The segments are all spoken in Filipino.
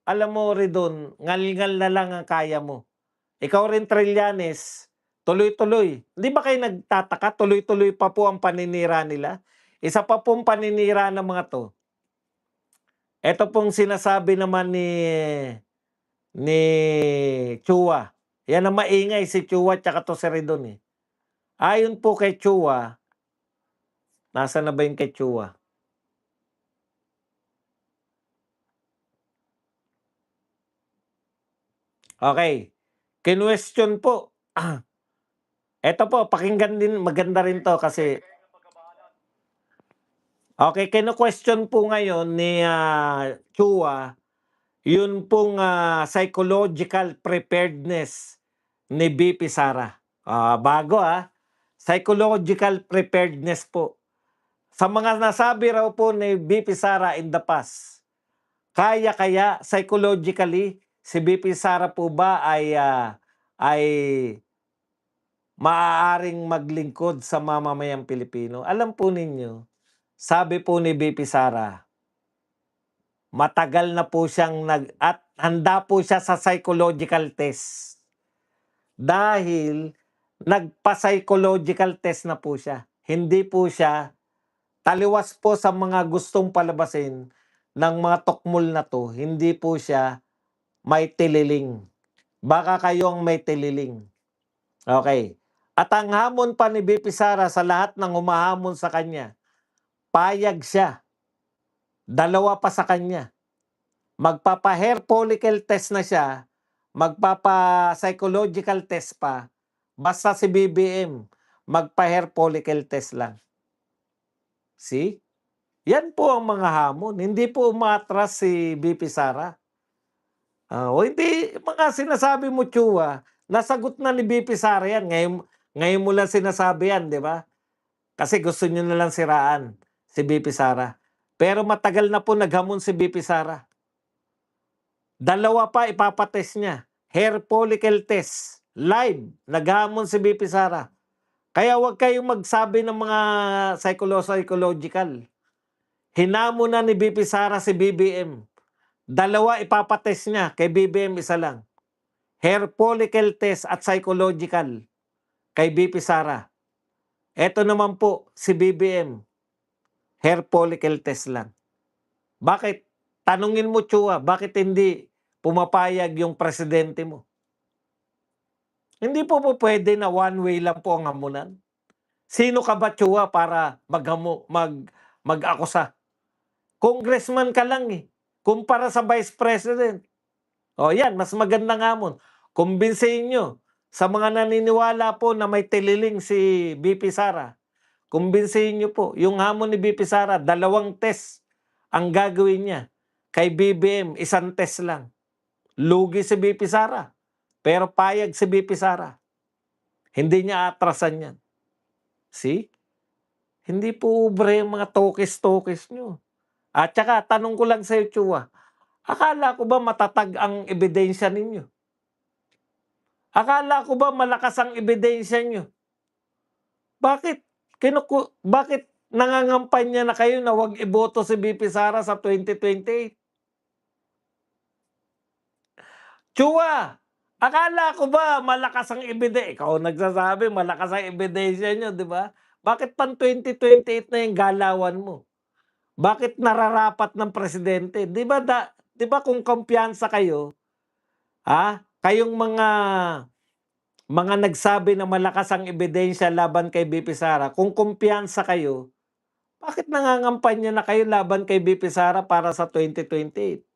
alam mo Ridon, ngal-ngal na lang ang kaya mo. Ikaw rin Trillanes, tuloy-tuloy. Hindi ba kayo nagtataka tuloy-tuloy pa po ang paninira nila? Isa pa pong paninira ng mga 'to, eto pong sinasabi naman ni Chua, 'yan ang maingay si Chua tsaka 'to si Ridon, eh. Ayon po kay Chua, nasaan na ba yung kay Chua? Okey, kinuwestiyon po, eto po pakinggan din maganda rin 'to kasi okey, kinu-question po ngayon ni, Chua yun pong, psychological preparedness ni VP Sara. Bago, psychological preparedness po. Sa mga nasabi raw po ni VP Sara in the past, kaya kaya psychologically si VP Sara po ba ay maaaring maglingkod sa mamamayang Pilipino? Alam po ninyo, sabi po ni VP Sara, matagal na po siyang at handa po siya sa psychological test. Dahil nagpa-psychological test na po siya. Hindi po siya taliwas po sa mga gustong palabasin ng mga tukmol na 'to, hindi po siya may tililing. Baka kayo ang may tililing. Okay. At ang hamon pa ni VP Sara sa lahat ng humahamon sa kanya, payag siya. Dalawa pa sa kanya. Magpapa-hair follicle test na siya, magpapa-psychological test pa, basta si BBM, magpa-hair follicle test lang. See? Yan po ang mga hamon, hindi po umatras si VP Sara. O hindi, mga sinasabi mo, Chua, nasagot na ni VP Sara yan. Ngayon mo lang sinasabi yan, di ba? Kasi gusto nyo na lang siraan si VP Sara. Pero matagal na po naghamon si VP Sara. Dalawa pa ipapatest niya. Hair follicle test. Live. Naghamon si VP Sara. Kaya huwag kayong magsabi ng mga psychological. Hinamon na ni VP Sara si BBM. Dalawa ipapatest niya. Kay BBM isa lang. Hair follicle test at psychological. Kay VP Sara. Eto naman po si BBM. Hair follicle test lang. Bakit? Tanungin mo, Chua, bakit hindi pumapayag yung presidente mo? Hindi po pwede na one way lang po ang hamunan. Sino ka ba, Chua, para mag-akusa? Congressman ka lang eh. Kumpara sa Vice President. O yan, mas magandang hamon. Kumbinsihin nyo sa mga naniniwala po na may tililing si VP Sara. Kumbinsihin nyo po, yung hamon ni VP Sara, 2 test ang gagawin niya. Kay BBM, 1 test lang. Lugi si VP Sara. Pero payag si VP Sara. Hindi niya atrasan yan. See? Hindi po ubre yung mga tokes-tokes nyo. At saka, tanong ko lang sa'yo, Chua, akala ko ba matatag ang ebidensya ninyo? Akala ko ba malakas ang ebidensya nyo? Bakit? Bakit nangangampanya na kayo na wag iboto si VP Sara sa 2028? Chua, akala ko ba malakas ang ikaw nagsasabi malakas ang ebidensya nyo, di ba? Bakit pang 2028 na yung galawan mo? Bakit nararapat ng presidente? Di ba kung kumpiyansa kayo, kayong mga nagsabi na malakas ang ebidensya laban kay VP Sara, kung kumpiyansa kayo, bakit nangangampanya na kayo laban kay VP Sara para sa 2028?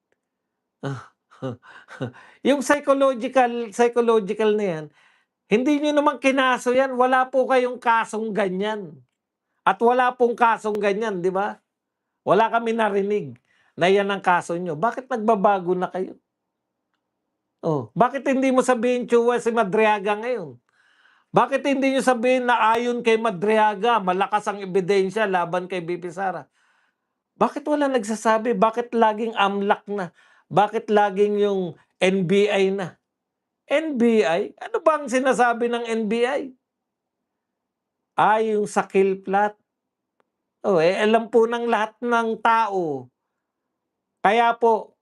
Yung psychological na yan, hindi nyo naman kinaso yan. Wala po kayong kasong ganyan. At wala pong kasong ganyan, di ba? Wala kami narinig na yan ang kaso nyo. Bakit nagbabago na kayo? Bakit hindi mo sabihin, Chua, si Madriaga ngayon? Bakit hindi nyo sabihin na ayon kay Madriaga, malakas ang ebidensya laban kay VP Sara? Bakit wala nagsasabi? Bakit laging AMLAC na? Bakit laging yung NBI na? NBI? Ano bang sinasabi ng NBI? Yung sa kill plot. Alam po ng lahat ng tao. Kaya po,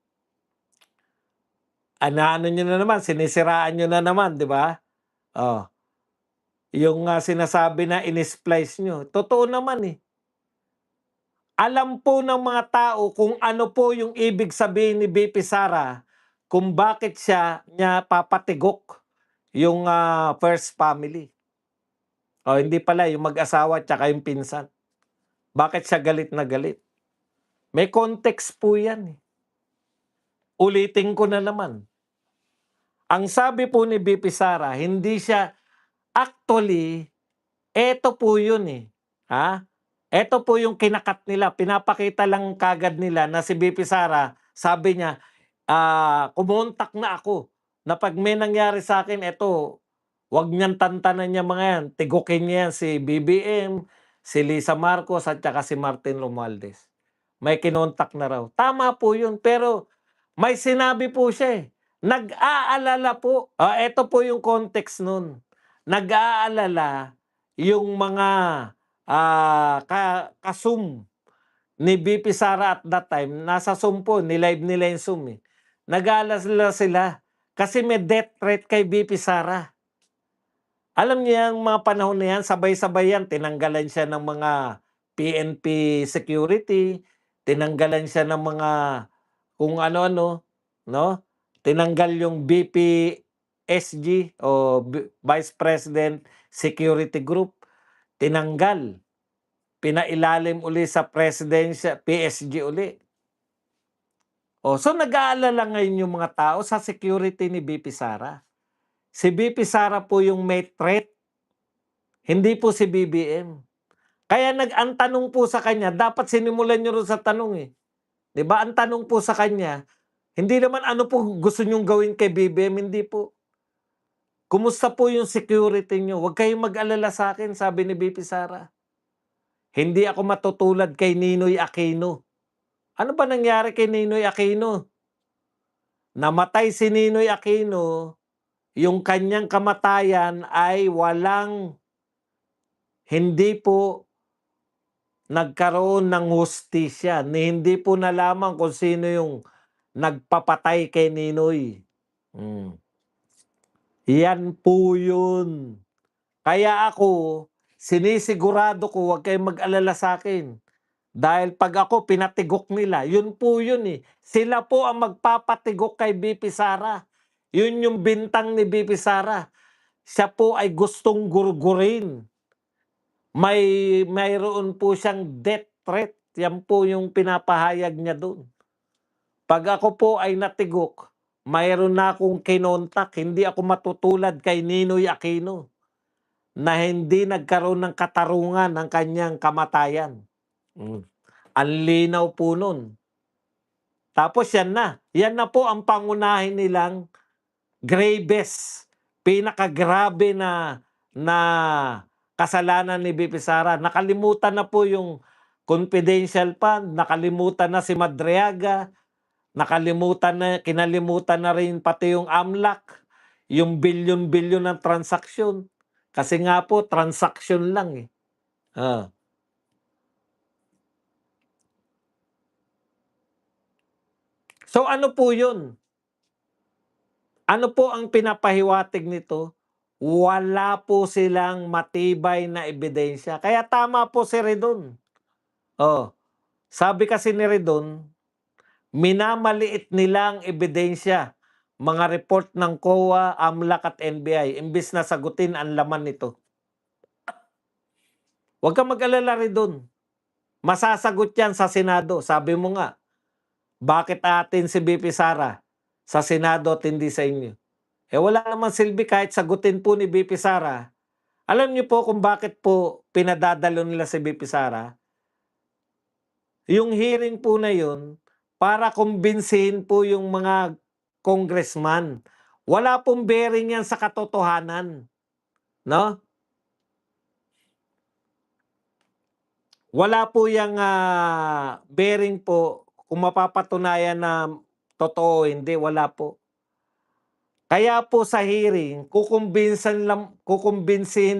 Ano niyo na naman, sinisiraan niyo na naman, 'di ba? Oh, yung, sinasabi na in-splice niyo, totoo naman, eh. Alam po ng mga tao kung ano po yung ibig sabihin ni VP Sara, kung bakit niya papatigok yung, first family. O hindi pala, yung mag-asawa tsaka yung pinsan. Bakit siya galit na galit? May context po yan, eh. Ulitin ko na naman. Ang sabi po ni VP Sara, hindi siya actually, eto po yun, eh, eto po yung kinakat nila, pinapakita lang kaagad nila na si VP Sara, sabi niya, kumontak na ako na 'pag may nangyari sa'kin eto, 'wag niyang tantanan yang mga yan, tigukin niya yan si BBM, si Lisa Marcos at tsaka si Martin Romualdez. May kinontak na raw. Tama po yun, pero may sinabi po siya, eh, nag-aalala po, eto po yung context nun, nag-aalala yung mga, ka-Zoom ni VP Sara at that time, nasa Zoom po, ni-live nila yung Zoom, eh. Nag-aalala sila kasi may death threat kay VP Sara. Alam niyo yang mga panahon na yan, sabay-sabay yan, tinanggalan siya ng mga PNP security, tinanggalan siya ng mga kung ano-ano, 'no? Tinanggal yung VP-SG o Vice President Security Group, tinanggal. Pinailalim uli sa PSG uli. So nag-aalala ngayon yung mga tao sa security ni VP Sara. Si VP Sara po yung may threat, hindi po si BBM. Kaya ang tanong po sa kanya, dapat sinimulan niyo rin sa tanong, eh. 'Di ba, ang tanong po sa kanya, hindi naman ano po gusto niyong gawin kay BBM, hindi po. Kumusta po yung security niyo? Huwag kayong mag-alala sa'kin, sabi ni VP Sara. Hindi ako matutulad kay Ninoy Aquino. Ano ba nangyari kay Ninoy Aquino? Namatay si Ninoy Aquino, yung kanyang kamatayan ay hindi po nagkaroon ng hustisya, hindi po nalaman kung sino yung nagpapatay kay Ninoy. Yan po yun. Kaya ako, sinisigurado ko, huwag kayong mag-alala sa'kin. Dahil 'pag ako pinatigok nila, yun po yun, eh. Sila po ang magpapatigok kay VP Sara. Yun yung bintang ni VP Sara. Siya po ay gustong gurgurin. Mayroon po siyang death threat. Yan po yung pinapahayag niya dun. 'Pag ako po ay natigok, mayroon na akong kinontak. Hindi ako matutulad kay Ninoy Aquino na hindi nagkaroon ng katarungan ang kanyang kamatayan. Ang linaw po nun. Tapos yan na po ang pangunahin nilang gravest, pinakagrabe na kasalanan ni VP Sara. Nakalimutan na po yung confidential fund, nakalimutan na si Madriaga, kinalimutan na rin pati yung AMLAC, yung bilyon-bilyon ng transaksyon. Kasi nga po, transaksyon lang, eh. So ano po yun? Ano po ang pinapahiwatig nito? Wala po silang matibay na ebidensya. Kaya tama po si Redon. Sabi kasi ni Redon, minamaliit nilang ebidensya, mga report ng COA, AMLAC at NBI, imbis na sagutin ang laman nito. Huwag kang mag-alala, Redon. Masasagot yan sa Senado. Sabi mo nga, bakit atin si VP Sara sa Senado at hindi sa inyo? Wala namang silbi kahit sagutin po ni VP Sara. Alam niyo po kung bakit po pinadadalo nila si VP Sara? Yung hearing po na yun, para kumbinsihin po yung mga congressman. Wala pong bearing yan sa katotohanan. No? Wala po yung bearing po kung mapapatunayan na totoo, hindi, wala po. Kaya po sa hearing, kukumbinsihin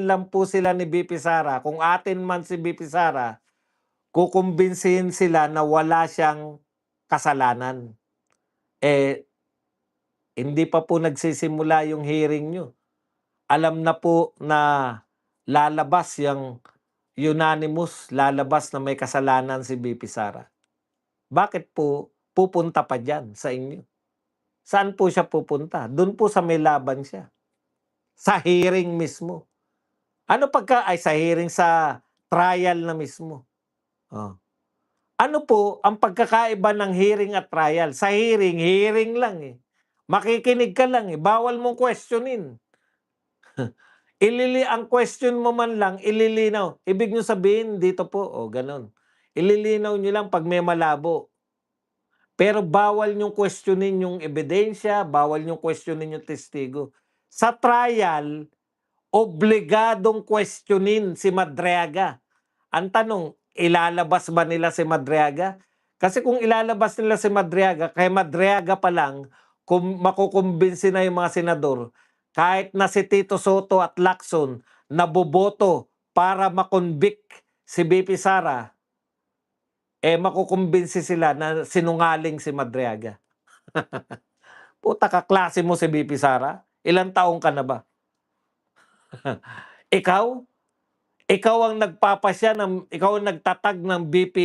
lang po sila ni VP Sara. Kung atin man si VP Sara, kukumbinsihin sila na wala siyang kasalanan. hindi pa po nagsisimula yung hearing niyo. Alam na po na lalabas yang unanimous, lalabas na may kasalanan si VP Sara. Bakit po pupunta pa diyan sa inyo? Saan po siya pupunta? Dun po sa may laban siya, sa hearing mismo. Sa hearing, sa trial na mismo. Oh. Ano po ang pagkakaiba ng hearing at trial? Sa hearing, hearing lang eh. Makikinig ka lang eh, bawal mong questionin. Ang question mo man lang, ililinaw. Ibig nyo sabihin, dito po, o ganun. Ililinaw nyo lang pag may malabo. Pero bawal nyong questionin yung ebidensya, bawal nyong questionin yung testigo. Sa trial, obligadong questionin si Madriaga. Ang tanong, ilalabas ba nila si Madriaga? Kasi kung ilalabas nila si Madriaga, kay Madriaga pa lang, kung makukumbinsi na yung mga senador, kahit na si Tito Soto at Lacson naboboto para makonvict si BP Sara, makukumbinsi sila na sinungaling si Madriaga. Puta, kaklase mo si BP Sara? Ilang taong ka na ba? Ikaw? Ikaw ang ikaw ang nagtatag ng BP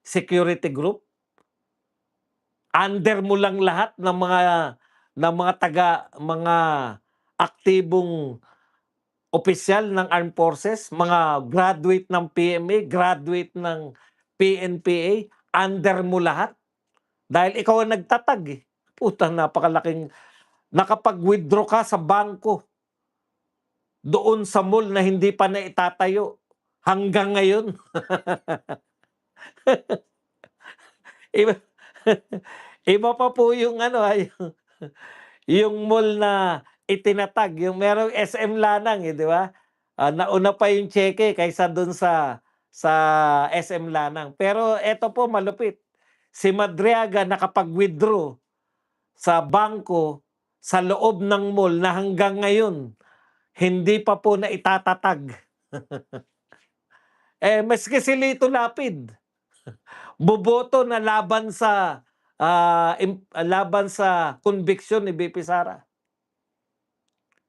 Security Group? Under mo lang lahat ng mga aktibong opisyal ng Armed Forces, mga graduate ng PMA, graduate ng PNPA, under mo lahat? Dahil ikaw ang nagtatag eh. Puta, napakalaking, nakapag-withdraw ka sa bangko doon sa mall na hindi pa naitatayo hanggang ngayon. Iba, iba pa po yung yung mall na itinatag, yung merong SM Lanang eh, di ba? Nauna pa yung cheque kaysa dun sa SM Lanang. Pero eto po malupit. Si Madriaga nakapag-withdraw sa bangko sa loob ng mall na hanggang ngayon hindi pa po na itatatag. Maski si Lito Lapid, boboto na laban sa conviction ni BP Sara.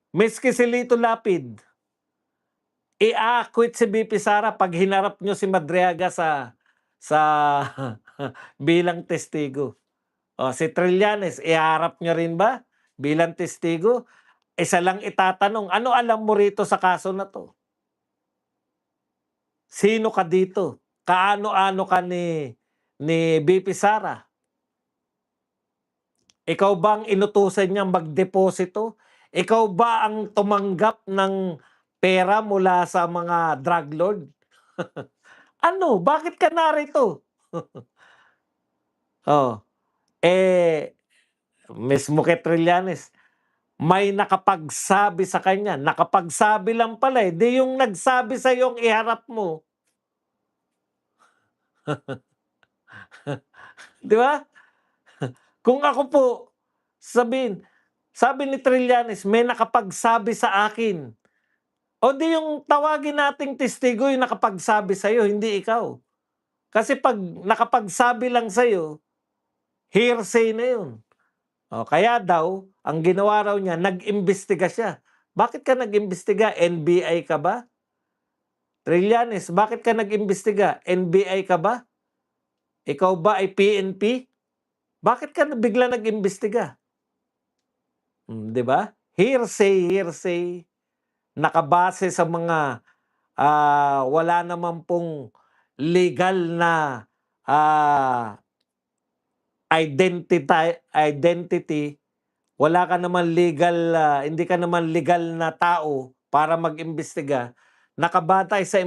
Maski si Lito Lapid, i-acquit si BP Sara pag hinarap nyo si Madriaga sa bilang testigo. Si Trillanes, iharap nyo rin ba bilang testigo? Isa lang itatanong, ano alam mo rito sa kaso na to? Sino ka dito? Kaano-ano ka ni BP Sara? Ikaw ba ang inutusan niyang magdeposito? Ikaw ba ang tumanggap ng pera mula sa mga drug lord? Ano? Bakit ka narito? Mismo kay Trillanes, may nakapagsabi sa kanya. Nakapagsabi lang pala eh. Di yung nagsabi sa yung iharap mo. Di ba? Kung ako po, sabi ni Trillanes, may nakapagsabi sa akin. O di yung tawagin nating testigo yung nakapagsabi sa'yo, hindi ikaw. Kasi pag nakapagsabi lang sa'yo, hearsay na yun. Kaya daw, ang ginawa raw niya, nag-imbestiga siya. Bakit ka nag-imbestiga? NBI ka ba? Trillanes, bakit ka nag-imbestiga? NBI ka ba? Ikaw ba ay PNP? Bakit ka bigla nag-imbestiga? Di ba? Hearsay, nakabase sa mga wala naman pong legal na identity, wala ka naman legal, hindi ka naman legal na tao para mag-imbestiga, nakabatay sa